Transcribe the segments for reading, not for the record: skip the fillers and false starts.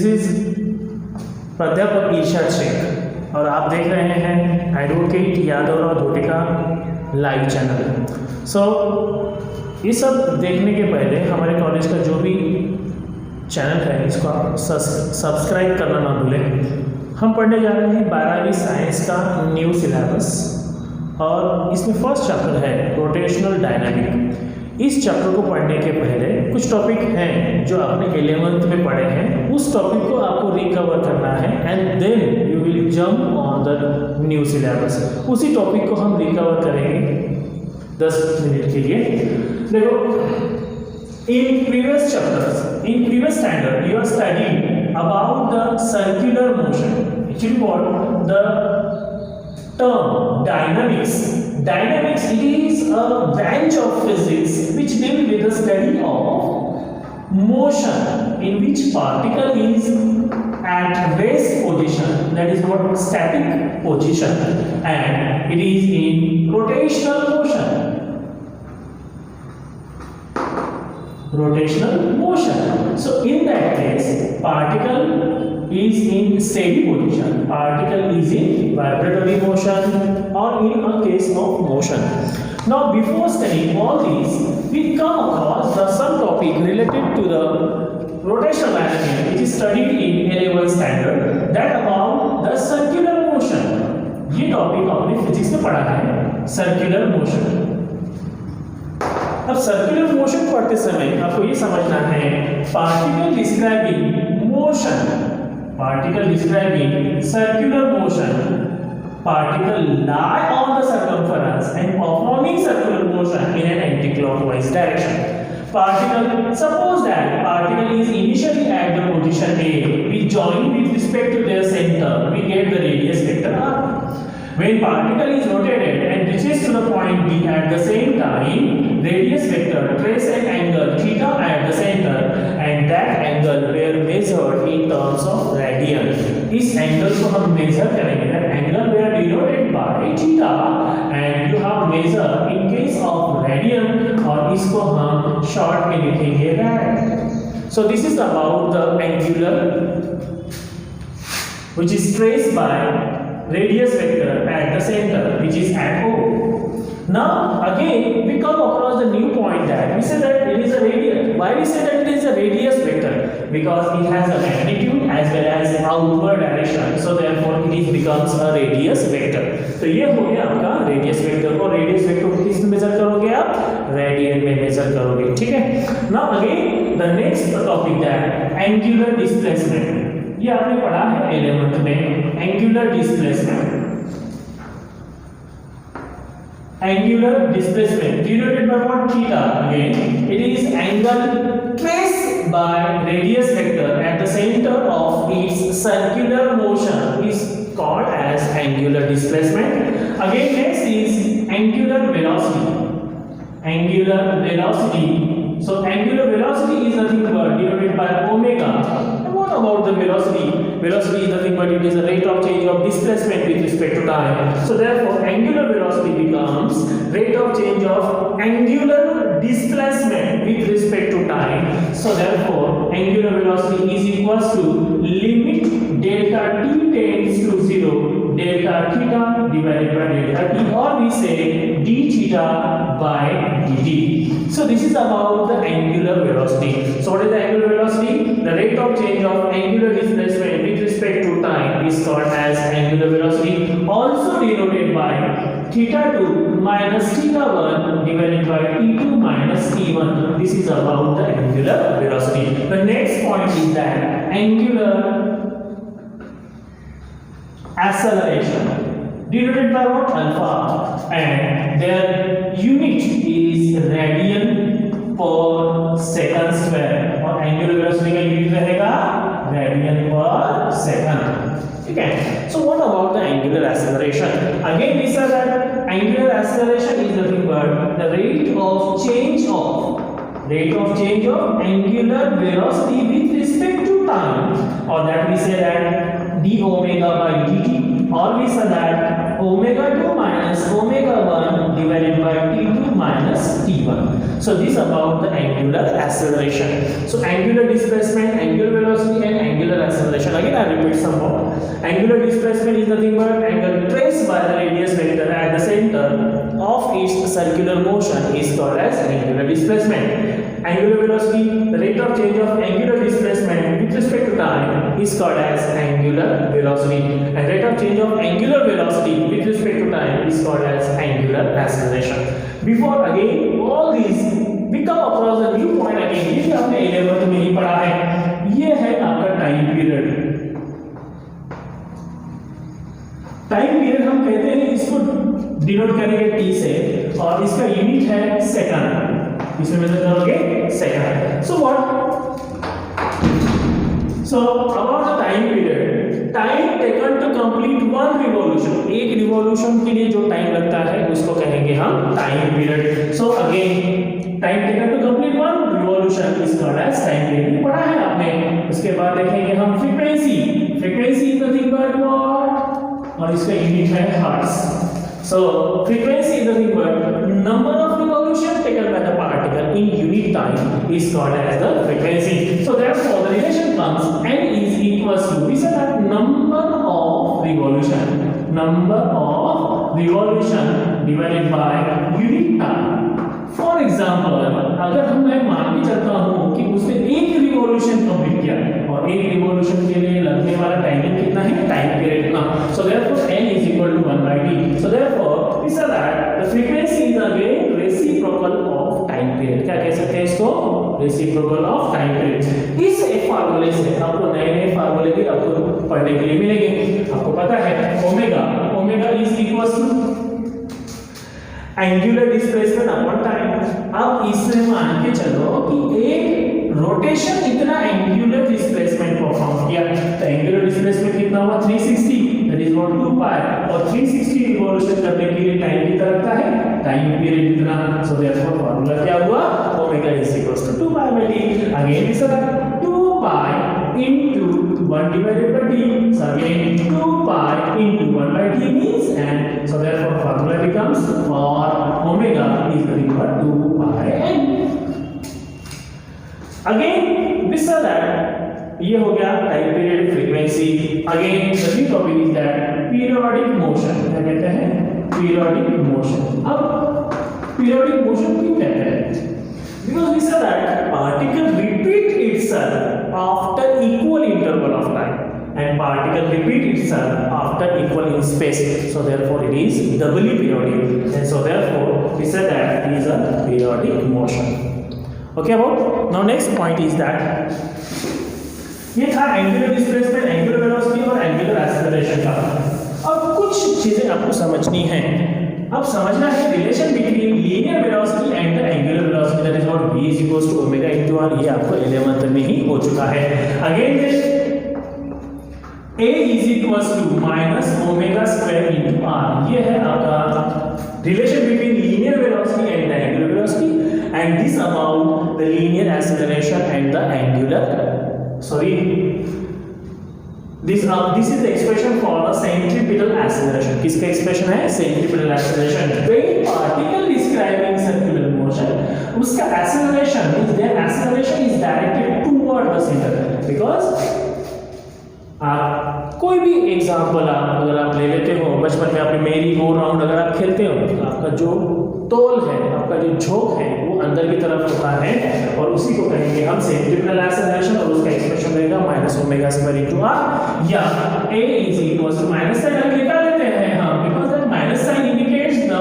This is प्राध्यापक इरशाद शेख और आप देख रहे हैं एडवोकेट यादवराव धोटे का लाइव चैनल। सो ये सब देखने के पहले हमारे कॉलेज का जो भी चैनल है इसको आप सब्सक्राइब करना ना भूलें। हम पढ़ने जा रहे हैं 12वीं साइंस का न्यू सिलेबस और इसमें फर्स्ट चैप्टर है रोटेशनल डायनामिक। इस चैप्टर को पढ़ने के पहले कुछ टॉपिक हैं जो आपने 11th में पढ़े हैं, उस टॉपिक को आपको रिकवर करना है and then you will jump on the new syllabus. उसी टॉपिक को हम रिकवर करेंगे 10 मिनट के लिए। देखो, in previous chapters, in previous standard, you are studying about the circular motion. Actually, what the term dynamics? Dynamics, it is a branch of physics which deal with the study of motion in which particle is at rest position, that is what static position, and it is in rotational motion. Rotational motion. So in that case, particle is in steady position, particle is in vibratory motion, or in a case of motion. Now before studying all these, we come across the some topic related to the rotational dynamics which is studied in A-level standard, that about the circular motion. ये topic आपने physics में पढ़ा है, circular motion. अब circular motion पढ़ते समय आपको ये समझना है particle describing motion, particle describing circular motion, particle lie on the circumference and performing circular motion in an anti-clockwise direction. Particle, suppose that particle is initially at the position A, we join with respect to their center, we get the radius vector r. When particle is rotated and reaches to the point B at the same time, radius vector trace an angle theta at the center, and that angle were measured in terms of radian. इस angle को हम major करेंगे, that angle were denoted by theta, and you have measure in case of radian, और इसको हम short में लिखेंगे rad. So this is about the angular which is traced by radius vector at the center, which is at O. Now again we come across the new point that we say that it is a radius. Why we say that it is a radius vector? Because it has a magnitude as well as outward direction, so therefore it is becomes a radius vector. तो ये हो गया आपका radius vector. और radius vector को किस में major करोगे आप? रेडियन में मेजर करोगे, ठीक है। Now again the next topic that angular displacement, ये आपने पढ़ा है 11th में, angular displacement. Angular displacement denoted by what? Theta. Again, it is angle traced by radius vector at the center of its circular motion is called as angular displacement. Again, next is angular velocity. Angular velocity. So angular velocity is nothing but denoted by omega. What about the velocity? Velocity is nothing but it is the rate of change of displacement with respect to time. So therefore angular velocity becomes rate of change of angular displacement with respect to time. So therefore angular velocity is equals to limit delta t tends to 0 delta theta divided by delta t, or we say d theta by dt. So this is about the angular velocity. So what is the angular velocity? The rate of change of angular displacement with respect to time is called as angular velocity, also denoted by theta 2 minus theta 1 divided by t2 minus t1. This is about the angular velocity. The next point is that angular acceleration denoted by what? Alpha, and their unit is radian per second square, और angular velocity का unit रहेगा radian per second, ठीक है। So what about the angular acceleration? Again we said that angular acceleration is nothing but the rate of change of angular velocity with respect to time, or that we say that d omega by dt, or we say that omega 2 minus omega 1 divided by t2 minus t1. So this about the angular acceleration. So angular displacement, angular velocity and angular acceleration. Again I repeat some more. Angular displacement is nothing but angle traced by the radius vector at the center of its circular motion is called as angular displacement. Angular velocity, the rate of change of angular displacement with respect to time is called as angular velocity, and rate of change of angular velocity with respect to time is called as angular acceleration. Before again all these we come across a new point again. ये आपने 11th में ही पढ़ा है, ये है आपका time period. Time period हम कहते हैं इसको डिनोट करेंगे t से, और इसका यूनिट है सेकंड. इसमें मेजर करोगे second. So about the time period, time taken to complete one revolution, एक रिवॉल्यूशन के लिए जो टाइम लगता है उसको कहेंगे हम time period. So again time taken to complete one revolution is called as time period. पढ़ा है आपने. उसके बाद देखेंगे हम frequency. Frequency is nothing but what, और इसका यूनिट है hertz. So frequency is nothing but number of revolution taken by the particle in unit time is called as the frequency. So therefore the relation comes n is equals to, we said that number of revolution divided by unit time. For example, अगर मैं मान के चलता हूँ कि उसने एक revolution complete किया, और एक रिवॉल्यूशन के लिए लगने वाला टाइमिंग कितना है, टाइम पीरियड इतना. So therefore n is equal to 1/t. So therefore we said that the frequency is again reciprocal of time period. क्या कह सकते हैं इसको, reciprocal of time period. इस एक फार्मूले से आपको नए फार्मूले भी आपको पढ़ने के लिए मिलेंगे. आपको पता है omega is equals to angular displacement upon time. अब इसमें मान के चलो कि एक रोटेशन इतना एंगुलर डिस्प्लेसमेंट परफॉर्म किया, तो एंगुलर डिस्प्लेसमेंट कितना हुआ 360, दैट इज व्हाट 2 पाई, और 360 रिवॉल्यूशन करने के लिए टाइम कितना लगता है, टाइम पीरियड कितना. सो देयरफॉर फार्मूला क्या हुआ, omega is equals to 2 pi by T. Again this is 2 pi into 1 divided by t. So again 2 pi into 1 by t means n. So therefore formula becomes for omega is nothing but 2 pi n. Again this is that ये हो गया time period, frequency. Again the new topic is that periodic motion. क्या कहते हैं, periodic motion. अब periodic motion क्यों कहते हैं, because we said that particle repeat itself after equal interval of time, and particle repeat itself after equal in space. So therefore it is doubly periodic, and so therefore we said that it is a periodic motion. Okay, about now next point is that ये था angular displacement, angular velocity और angular acceleration का. अब कुछ चीजें आपको समझनी है. अब समझना है relation between linear velocity and the angular velocity, that is what v is equals to omega into r. ये आपको 11th में ही हो चुका है. Again a is equals to minus omega square into r. ये है आपका relation between linear velocity and the angular velocity, and this about the linear acceleration and the angular this is the expression for the centripetal acceleration. किसका expression है, centripetal acceleration. When particle describing circular motion, उसका acceleration means their acceleration is directed toward the center. Because कोई भी example अगर आप ले लेते हो, बचपन में आपने मेरी गो राउंड अगर आप खेलते हो, तो आपका जो तोल है, आपका जो झोंक है वो अंदर की तरफ होता है, और उसी को कहेंगे हम सेंट्रिपेटल एक्सेलरेशन, और उसका एक्सप्रेशन रहेगा minus omega square into R, या a is equals to minus sign अगर निकाल लेते हैं हम, because that minus sign indicates the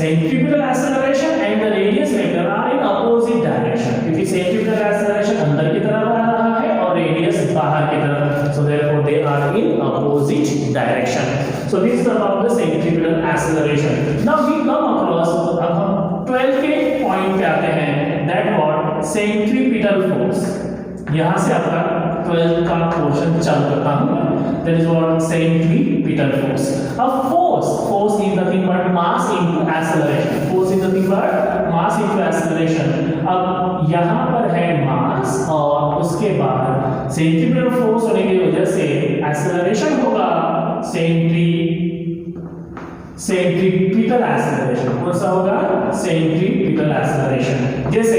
centripetal acceleration and the radius vector R in opposite direction, क्योंकि सेंट्रिपेटल एक्सेलरेशन अंदर की तरफ आ रहा है और रेडियस बाहर की तरफ. So therefore they are in opposite direction. So this is about the centripetal acceleration. Now we come across, अब हम 12 के पॉइंट पे आते हैं, that what centripetal force. यहाँ से आपका 12 का पोर्शन चालू करता हूँ. That is what centripetal force. अब force is nothing but mass into acceleration. Force is nothing but mass into acceleration. अब यहाँ पर है mass, और उसके बाद सेंट्रिपेटल फोर्स होने की वजह से एक्सेलरेशन होगा सेंट्रीपिटल एक्सेलरेशन. कौन सा होगा, सेंट्रीपिटल एक्सेलरेशन. जैसे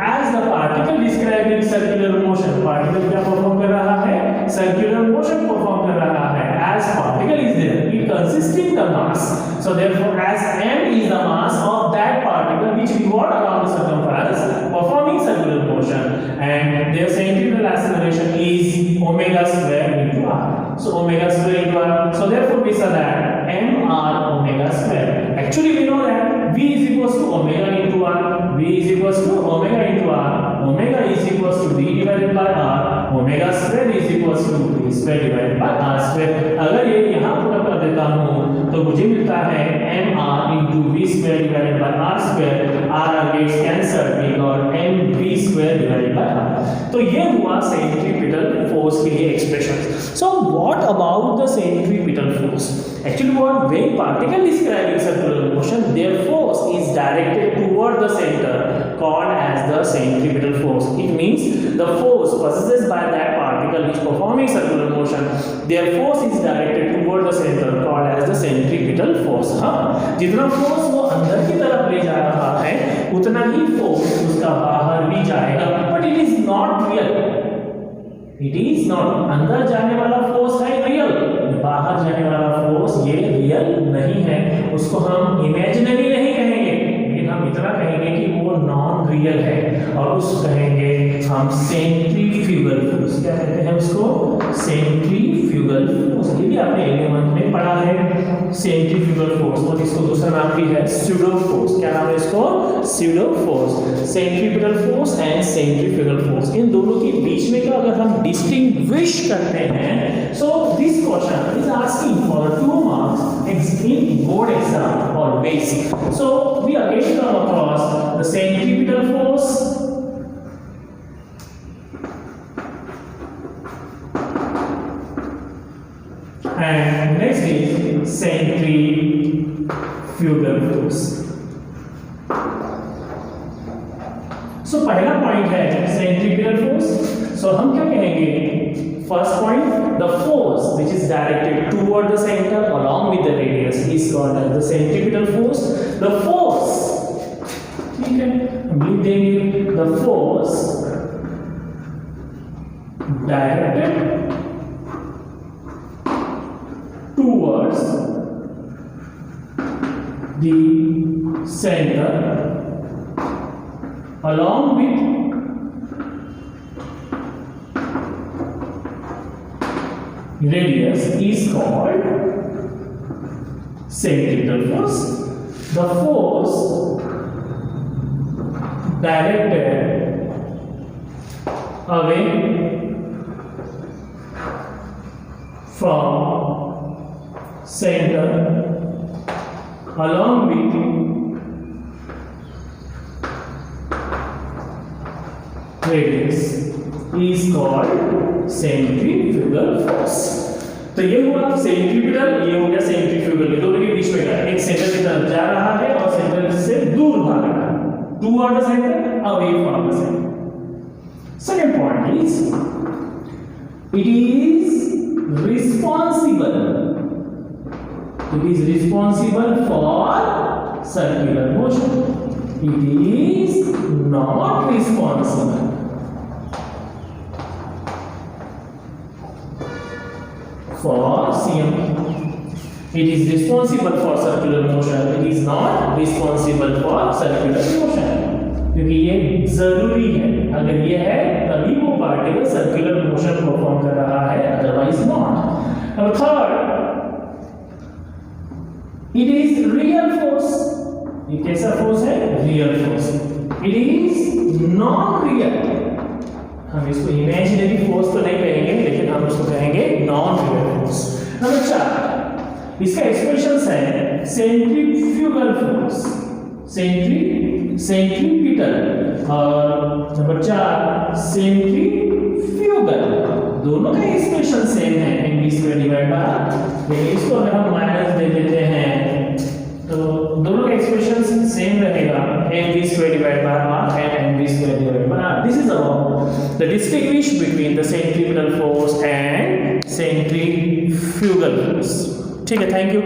as the particle describing circular motion, particle क्या परफॉर्म कर रहा है, circular motion परफॉर्म कर रहा है, as particle is there, it consisting the mass, so therefore as m is the mass of that particle which revolve around the circumference performing circular motion, and their centripetal acceleration is omega square into r, so omega square into r, so therefore we say that m r omega square. Actually we know that v is equals to omega into r, v is equals to omega into r, omega is equals to v divided by r, omega square is equals to v square divided by r square. अगर ये यहाँ put कर देता हूँ तो मुझे मिलता है m r into v square divided by r square, r gets cancelled, we got m v square divided by r. तो ये हुआ centripetal force के लिए expression. So what about the centripetal force? Actually what, when particle is describing circular motion, their force is directed toward the center, called as the centripetal force. It means the force possessed by that particle which performing circular motion, their force is directed toward the center, called as the centripetal force. हाँ, जितना force वो अंदर की तरफ ले जा रहा है उतना ही force उसका बाहर भी जाएगा, but it is not real. It is not, अंदर जाने वाला फोर्स है रियल, बाहर जाने वाला फोर्स ये रियल नहीं है, उसको हम इमेजिनरी नहीं कहेंगे, लेकिन हम इतना कहेंगे कि वो नॉन रियल है, और उसको कहेंगे हम सेंट्रीफ्यूगल फोर्स. क्या कहते हैं उसको? Centrifugal force. ये भी आपने एलिमेंट में पढ़ा है सेंट्रीफ्यूगल फोर्स, और इसको दूसरा नाम भी है स्यूडो फोर्स. क्या नाम है इसको? Pseudo force. Centripetal force and centrifugal force, इन दोनों के बीच में का अगर हम डिस्टिंग्विश करते हैं, so this question is asking for 2 marks in board exam और basic. So we again come across the centripetal force, and next is centrifugal force. So पहला पॉइंट है centripetal force. So हम क्या कहेंगे? First point, the force which is directed toward the center along with the radius is called as the centripetal force. The force, ठीक है, हम लिख देंगे the force directed towards the center along with radius is called centripetal force. The force directed away from center along with radius is called centrifugal force. तो ये हुआ centripetal, ये हो गया सेंट्रीफ्यूगल. ये दोनों के बीच में का एक सेंटर की तरफ जा रहा है और सेंटर से दूर भाग रहा है, toward the center, away from the center. Second point is it is responsible for circular motion. It is not responsible for CM. It is responsible for circular motion. It is not responsible for circular motion. क्योंकि ये जरूरी है, अगर ये है तभी वो particle circular motion perform कर रहा है, अदरवाइज नॉट. अब third, it is real force. ये कैसा फोर्स है? Real force. It is non real. हम इसको इमेजिनरी फोर्स तो नहीं कहेंगे, लेकिन हम इसको कहेंगे नॉन रियल फोर्स. नंबर 4, इसका एक्सप्रेशन है सेंट्रीफ्यूगल फोर्स, सेंट्रीपिटल, और नंबर 4 सेंट्रीफ्यूगल. दोनों का एक्सप्रेशन सेम है, mv square divide by r. लेकिन इसको अगर हम माइनस दे देते हैं तो दोनों का एक्सप्रेशन सेम रहेगा, mv square divide by r and mv square divide by r. This is about the distinguish between the centripetal force and centrifugal force. ठीक है, थैंक यू.